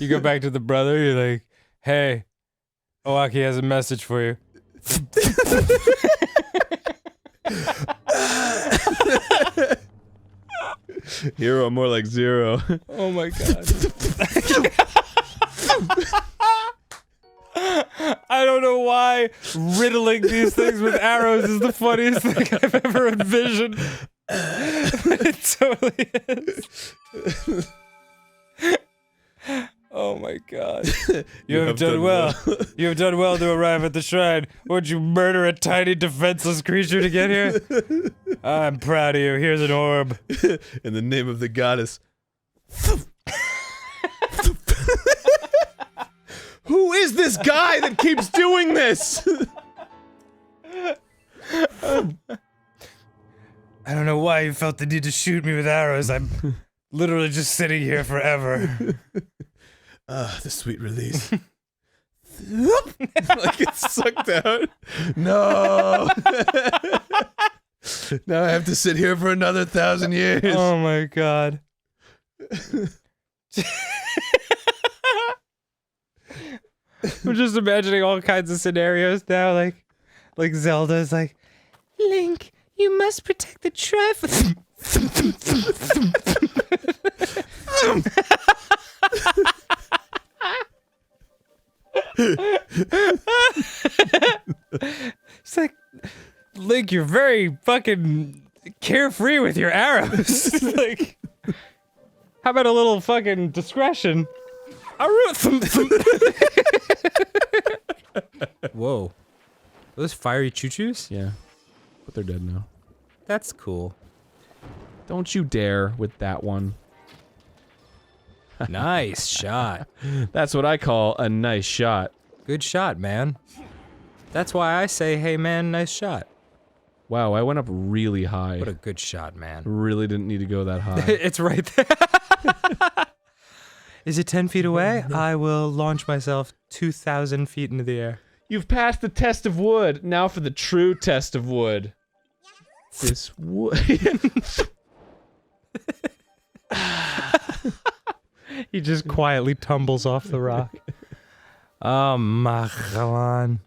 You go back to the brother, you're like, "Hey, Owaki has a message for you." Hero, more like zero. Oh my god. I don't know why riddling these things with arrows is the funniest thing I've ever envisioned. But it totally is. Oh my god. You have done well. You have done well to arrive at the shrine. Would you murder a tiny defenseless creature to get here? I'm proud of you. Here's an orb. In the name of the goddess. Who is this guy that keeps doing this? I don't know why you felt the need to shoot me with arrows. I'm literally just sitting here forever. The sweet release. Like it's sucked out. No. Now I have to sit here for another 1,000 years. Oh my god. I'm just imagining all kinds of scenarios now, like Zelda's like, Link, you must protect the tribe. It's like, Link, you're very fucking carefree with your arrows. Like, how about a little fucking discretion? Whoa. Are those fiery choo-choos? Yeah. But they're dead now. That's cool. Don't you dare with that one. Nice shot. That's what I call a nice shot. Good shot, man. That's why I say, hey man, nice shot. Wow, I went up really high. What a good shot, man. Really didn't need to go that high. It's right there. Is it 10 feet away? I will launch myself 2,000 feet into the air. You've passed the test of wood. Now for the true test of wood. This wood. He just quietly tumbles off the rock. Oh, MAAG HALAN.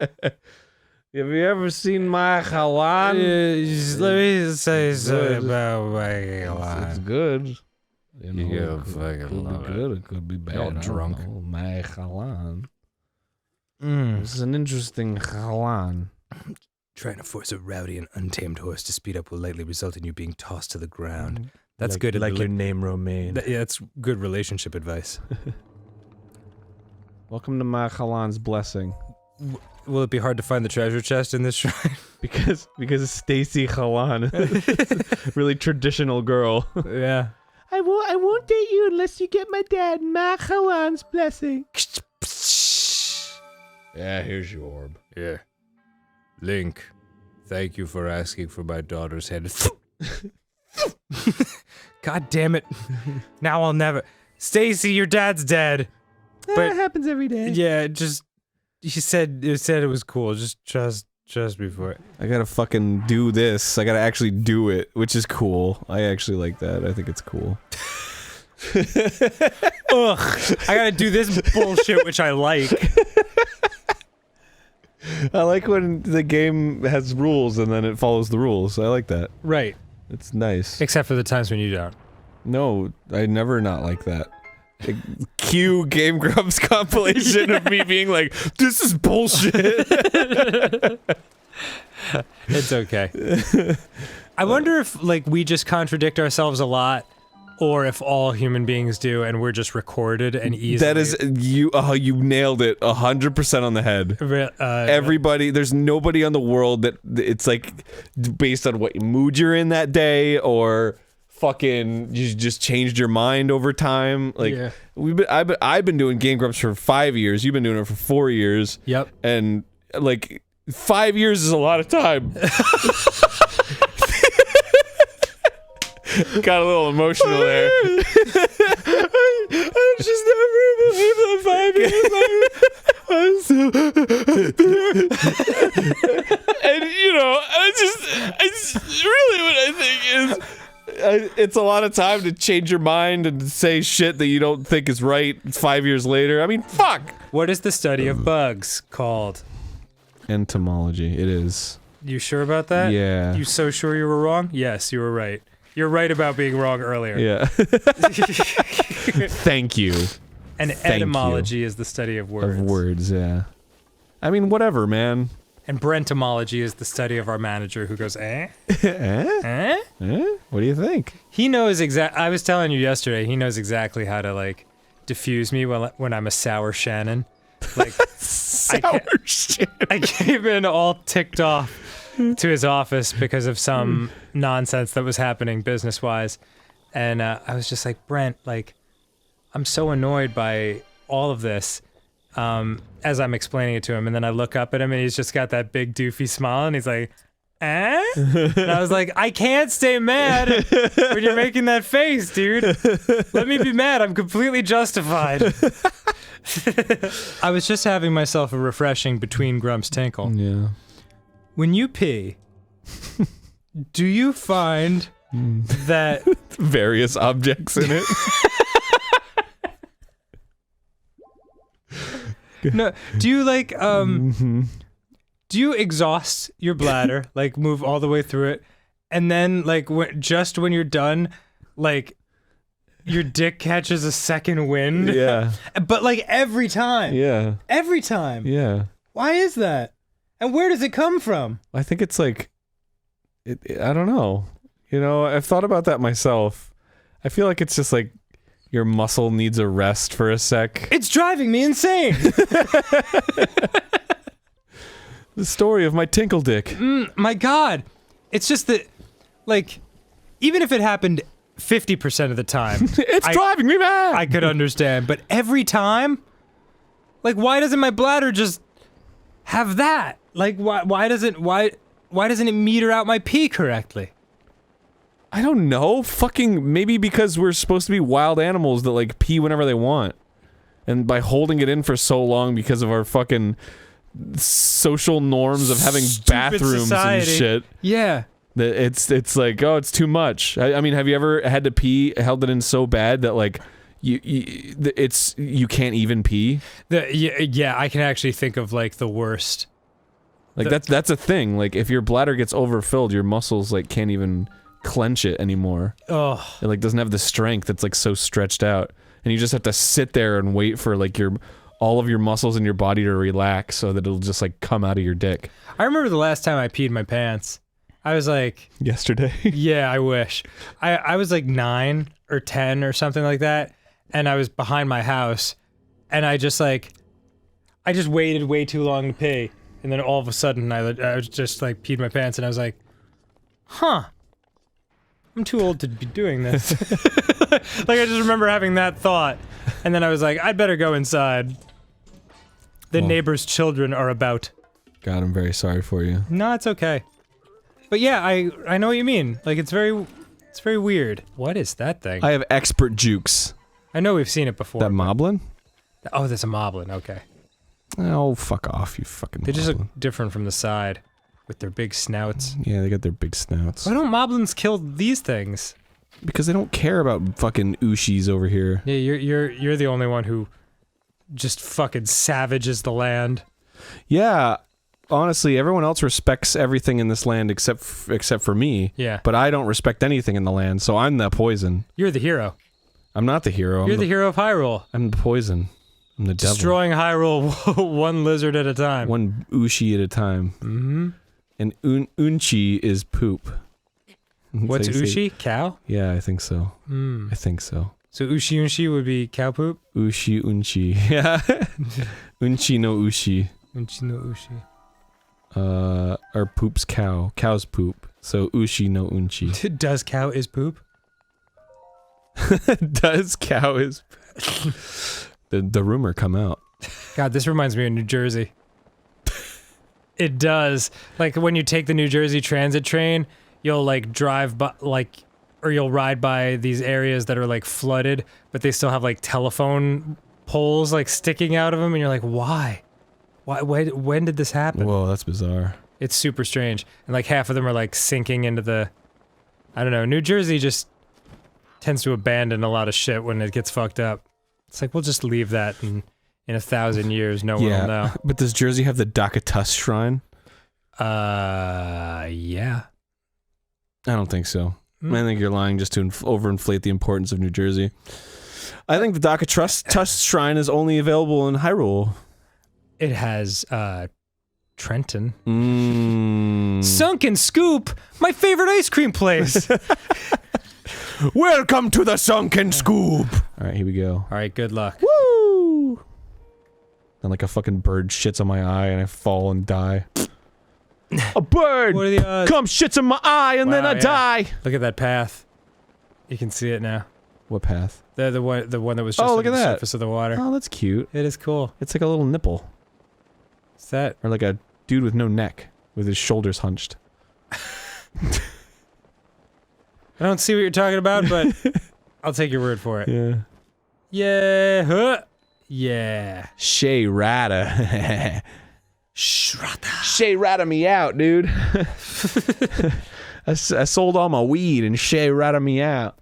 Have you ever seen MAAG HALAN? Let me say something about MAAG It's HALAN. good. You know, You it fucking could love be good. It could be bad. You're all I don't drunk. know. MAAG HALAN. Mm. This is an interesting HALAN. Trying to force a rowdy and untamed horse to speed up will likely result in you being tossed to the ground. That's Like- good. like your name, Romaine. Yeah, that's good relationship advice. Welcome to MAAG HALAN's blessing. Will it be hard to find the treasure chest in this shrine? Because Stacy HALAN, really traditional girl. Yeah. I won't date you unless you get my dad MAAG HALAN's blessing. Yeah, here's your orb. Yeah. Link, thank you for asking for my daughter's hand. God damn it. Now I'll never. Stacy, your dad's dead. But That happens every day. yeah, just you said it was cool. Just before. I gotta fucking do this. I gotta actually do it, which is cool. I actually like that. I think it's cool. Ugh. I gotta do this bullshit, which I like. I like when the game has rules and then it follows the rules. I like that. Right. It's nice. Except for the times when you don't. No, I never not like that. Cue Game Grumps compilation of me being like, this is bullshit. It's okay. I wonder if, like, we just contradict ourselves a lot, or if all human beings do, and we're just recorded and easily. That is, you nailed it 100% on the head. Everybody, there's nobody on the world that it's like based on what mood you're in that day, or fucking you just changed your mind over time. Like Yeah. I've been doing Game Grumps for 5 years. You've been doing it for 4 years. Yep. And like 5 years is a lot of time. Got a little emotional there. I just never believed that 5 years. And you know, I just really what I think is, it's a lot of time to change your mind and say shit that you don't think is right 5 years later. I mean, fuck. What is the study of bugs called? Entomology. It is. You sure about that? Yeah. You so sure you were wrong? Yes, you were right. You're right about being wrong earlier. Yeah. Thank you. And etymology is the study of words. Of words, yeah. I mean, whatever, man. And brentomology is the study of our manager who goes, eh? Eh? Eh? Eh? What do you think? He knows I was telling you yesterday, he knows exactly how to, like, diffuse me when I'm a sour Shannon. Like, Sour shit. I came in all ticked off to his office because of some nonsense that was happening business-wise. And I was just like, Brent, like, I'm so annoyed by all of this as I'm explaining it to him. And then I look up at him and he's just got that big doofy smile and he's like, eh? And I was like, I can't stay mad when you're making that face, dude. Let me be mad. I'm completely justified. I was just having myself a refreshing between Grumps tinkle. Yeah. When you pee, do you find that Various objects in it. no, do you like do you exhaust your bladder, like move all the way through it, and then like just when you're done, like your dick catches a second wind? Yeah. But like every time. Yeah. Every time. Yeah. Why is that? And where does it come from? I think it's like, I don't know. You know, I've thought about that myself. I feel like it's just like your muscle needs a rest for a sec. It's driving me insane. The story of my tinkle dick. My God. It's just that, like, even if it happened 50% of the time, It's driving me mad. I could understand. But every time, like, why doesn't my bladder just have that? Like, why doesn't it meter out my pee correctly? I don't know. Fucking maybe because we're supposed to be wild animals that like pee whenever they want. And by holding it in for so long because of our fucking social norms of having Stupid bathrooms society. and shit. Yeah. That it's like, oh, it's too much. I mean, have you ever had to pee, held it in so bad that like you can't even pee. Yeah, I can actually think of like the worst. Like that's a thing. Like if your bladder gets overfilled, your muscles like can't even clench it anymore. Oh, It like doesn't have the strength. It's like so stretched out, and you just have to sit there and wait for like all of your muscles in your body to relax so that it'll just like come out of your dick. I remember the last time I peed my pants. I was like, Yesterday. yeah, I wish. I was like 9 or 10 or something like that, and I was behind my house, and I just waited way too long to pee, and then all of a sudden I was just like peed my pants, and I was like, huh, I'm too old to be doing this. Like I just remember having that thought, and then I was like, I'd better go inside. The neighbor's children are about. God, I'm very sorry for you. No, it's okay. But yeah, I know what you mean. Like it's very weird. What is that thing? I have expert jukes. I know we've seen it before. That moblin? Oh, that's a moblin. Okay. Oh, fuck off, you fucking They just moblin. look different from the side, with their big snouts. Yeah, they got their big snouts. Why don't moblins kill these things? Because they don't care about fucking Ushis over here. Yeah, you're the only one who just fucking savages the land. Yeah, honestly, everyone else respects everything in this land except for me. Yeah. But I don't respect anything in the land, so I'm the poison. You're the hero. I'm not the hero. You're the hero of Hyrule. I'm the poison. I'm the devil. Destroying Hyrule one lizard at a time. One Ushi at a time. Mm-hmm. And Unchi is poop. What's So you say- Ushi? Cow? Yeah, I think so. Mm. I think so. So Unchi would be cow poop? Ushi Unchi. Yeah. Unchi no Ushi. Unchi no Ushi. Or poop's cow. Cow's poop. So Ushi no Unchi. Does cow is poop? Does cow is the rumor come out. God, this reminds me of New Jersey. It does. Like when you take the New Jersey Transit train, you'll like drive by or you'll ride by these areas that are like flooded, but they still have like telephone poles like sticking out of them, and you're like, why? When did this happen? Whoa, that's bizarre. It's super strange. And like half of them are like sinking into the, I don't know, New Jersey just tends to abandon a lot of shit when it gets fucked up. It's like, we'll just leave that and in 1,000 years no one will know. But does Jersey have the DAQO shrine? Yeah. I don't think so. I think you're lying just to overinflate the importance of New Jersey. I think the DAQO shrine is only available in Hyrule. It has, Trenton. Mm. Sunken Scoop! My favorite ice cream place! Welcome to the Sunken Scoop! Alright, here we go. Alright, good luck. Woo! And like a fucking bird shits on my eye and I fall and die. A bird! What are the odds? Come shits in my eye and then Wow, I yeah. die! Look at that path. You can see it now. What path? The one that was just Oh, on look at the that. surface of the water. Oh, that's cute. It is cool. It's like a little nipple. Is that? Or like a dude with no neck, with his shoulders hunched. I don't see what you're talking about, but I'll take your word for it. Yeah. Yeah. Huh. Yeah. SHEH Rata. SHEH Rata me out, dude. I sold all my weed and SHEH Rata me out.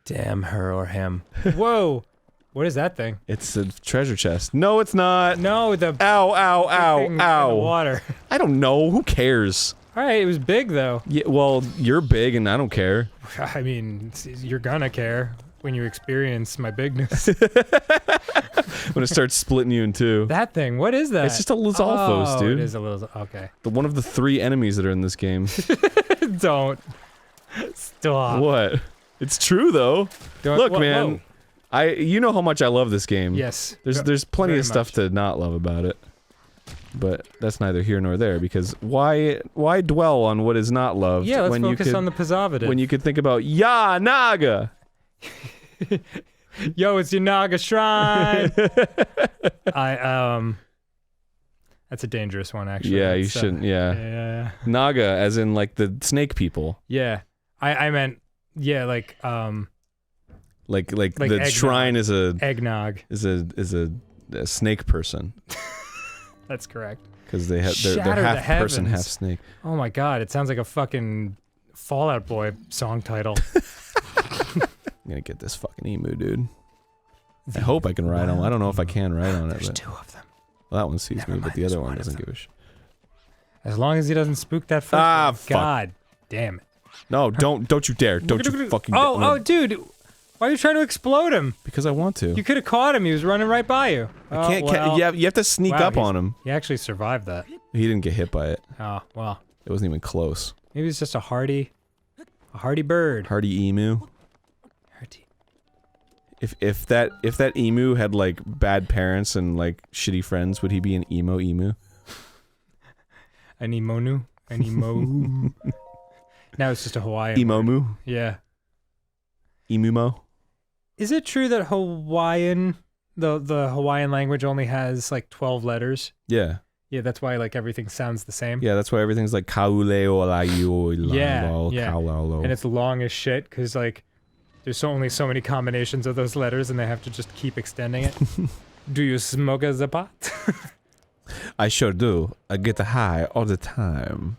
Damn her or him. Whoa. What is that thing? It's a treasure chest. No, it's not. No, the Ow, ow, ow, thing in the ow. water. I don't know. Who cares? Alright, it was big though. Yeah, well, you're big and I don't care. I mean, you're gonna care when you experience my bigness. I'm gonna start splitting you in two. That thing, what is that? It's just a Lizalfos, dude. It is a little. Okay. One of the 3 enemies that are in this game. Don't. Stop. What? It's true though. Don't- Look, whoa, man. whoa. You know how much I love this game. Yes. There's plenty very of stuff much. to not love about it. But that's neither here nor there because why dwell on what is not loved Yeah, let's when focus you could on the positive. when you could think about Ya Naga. Yo, it's your Naga Shrine. That's a dangerous one, actually. Yeah, you It's, shouldn't. Yeah. Yeah. Naga as in like the snake people. Yeah. I meant, yeah, like Like Like the eggnog. shrine is a eggnog. snake person That's correct. because they're Shatter the half person, half heavens. snake. Oh my god, it sounds like a fucking Fall Out Boy song title. I'm gonna get this fucking emu, dude. I hope I can ride on. I don't know if I can ride on it. There's But, 2 of them. well, that one sees Never me, but mind, the there's other one one of doesn't them. give a shit. As long as he doesn't spook that first Ah, one. fuck. God damn it. No, don't you dare! Don't you fucking. Oh, dude. Why are you trying to explode him? Because I want to. You could have caught him. He was running right by you. I can't. Well, You have to sneak wow, up on him. He actually survived that. He didn't get hit by it. Oh, well. It wasn't even close. Maybe it's just a hardy bird. Hardy emu. Hardy. If that emu had like bad parents and like shitty friends, would he be an emu? An emonu? An emo? Now it's just a Hawaiian. Emomu? Yeah. Emumo? Is it true that Hawaiian, the Hawaiian language only has like 12 letters? Yeah. Yeah, that's why like everything sounds the same. Yeah, that's why everything's like kauleo Yeah. And it's long as shit because like there's only so many combinations of those letters and they have to just keep extending it. Do you smoke as a pot? I sure do. I get high all the time.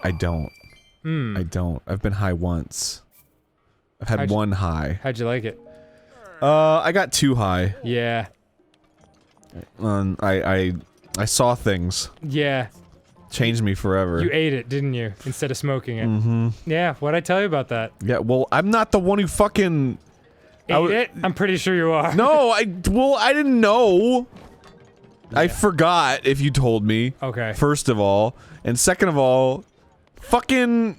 I don't. I don't. I've been high once. I've had one high. How'd you like it? I got 2 high. Yeah. I saw things. Yeah. Changed me forever. You ate it, didn't you? Instead of smoking it. Mm-hmm. Yeah, what'd I tell you about that? Yeah, well, I'm not the one who fucking... Ate it? I'm pretty sure you are. No, I didn't know. I forgot if you told me. Okay. First of all. And second of all, fucking...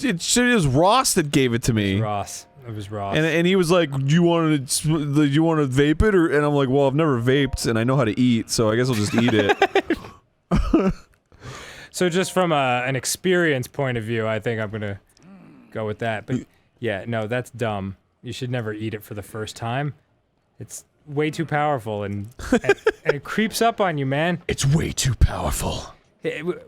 It was Ross that gave it to me. Ross. It was Ross. And he was like, do you want to vape it? And I'm like, well, I've never vaped and I know how to eat, so I guess I'll just eat it. So just from an experience point of view, I think I'm gonna go with that. But yeah, no, that's dumb. You should never eat it for the first time. It's way too powerful and it creeps up on you, man. It's way too powerful.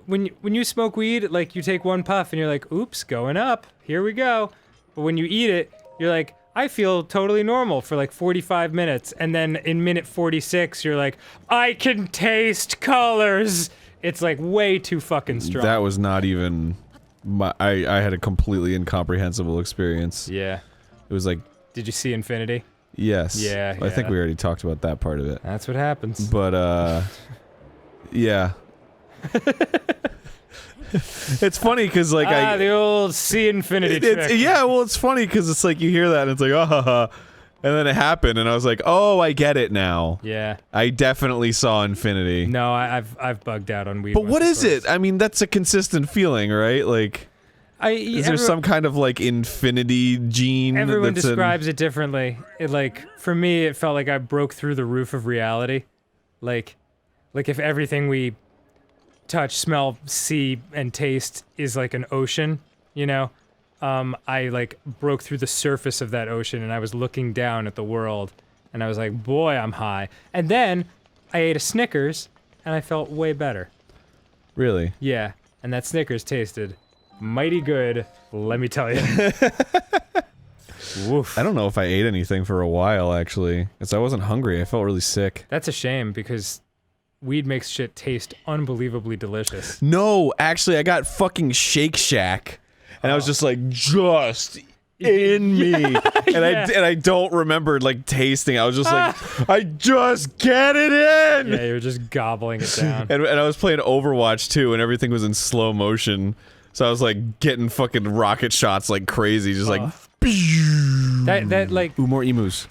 When you smoke weed, like you take one puff and you're like, oops, going up. Here we go. But when you eat it, you're like, I feel totally normal for like 45 minutes. And then in minute 46, you're like, I can taste colors. It's like way too fucking strong. That was not even... I had a completely incomprehensible experience. Yeah. It was like... Did you see Infinity? Yes. Yeah, I think yeah. we already talked about that part of it. That's what happens. But, yeah. It's funny because, like, the old see Infinity trick. Yeah, well, it's funny because it's like you hear that and it's like, and then it happened and I was like, oh, I get it now. Yeah. I definitely saw Infinity. No, I've bugged out on weed. But what is it? it? I mean, that's a consistent feeling, right? Like, is there some kind of, like, infinity gene? Everyone that's describes it differently. It, like, for me, it felt like I broke through the roof of reality. Like if everything we touch, smell, see, and taste is like an ocean, you know? I, like, broke through the surface of that ocean and I was looking down at the world and I was like, boy, I'm high. And then I ate a Snickers and I felt way better. Really? Yeah, and that Snickers tasted mighty good, let me tell you. Woof. I don't know if I ate anything for a while, actually. Because I wasn't hungry. I felt really sick. That's a shame because weed makes shit taste unbelievably delicious. No, actually, I got fucking Shake Shack. And I was just like, in me. And I don't remember, like, tasting. I was just like, I just get it in! Yeah, you were just gobbling it down. And I was playing Overwatch, too, and everything was in slow motion. So I was, like, getting fucking rocket shots like crazy. Just like, that like... Ooh, more emus.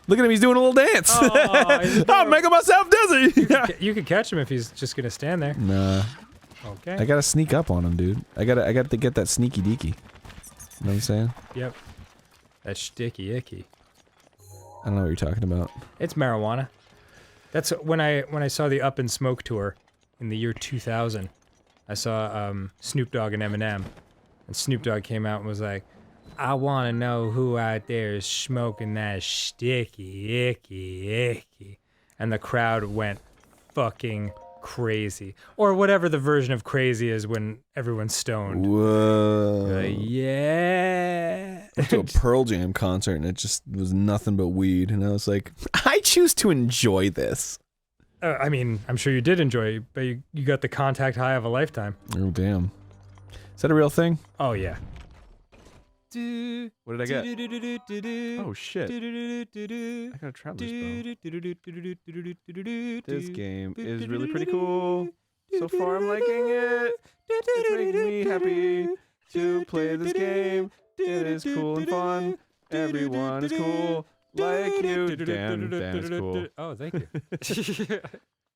Look at him, he's doing a little dance. Oh, I'm making myself dizzy. You could catch him if he's just gonna stand there. Nah. Okay. I gotta sneak up on him, dude. I gotta get that sneaky deaky. You know what I'm saying? Yep. That's sticky icky. I don't know what you're talking about. It's marijuana. That's when I saw the Up in Smoke tour in the year 2000. I saw Snoop Dogg and Eminem, and Snoop Dogg came out and was like, I want to know who out there is smoking that sticky icky icky, and the crowd went fucking crazy, or whatever the version of crazy is when everyone's stoned. Whoa. Yeah. I went to a Pearl Jam concert and it just was nothing but weed, and I was like, I choose to enjoy this. I mean, I'm sure you did enjoy it, but you got the contact high of a lifetime. Oh, damn. Is that a real thing? Oh, yeah. What did I get? Oh shit. I got a traveler's bow. This game is really pretty cool. So far I'm liking it. It's making me happy to play this game. It is cool and fun. Everyone is cool. Like you. Dan is cool. Oh, thank you.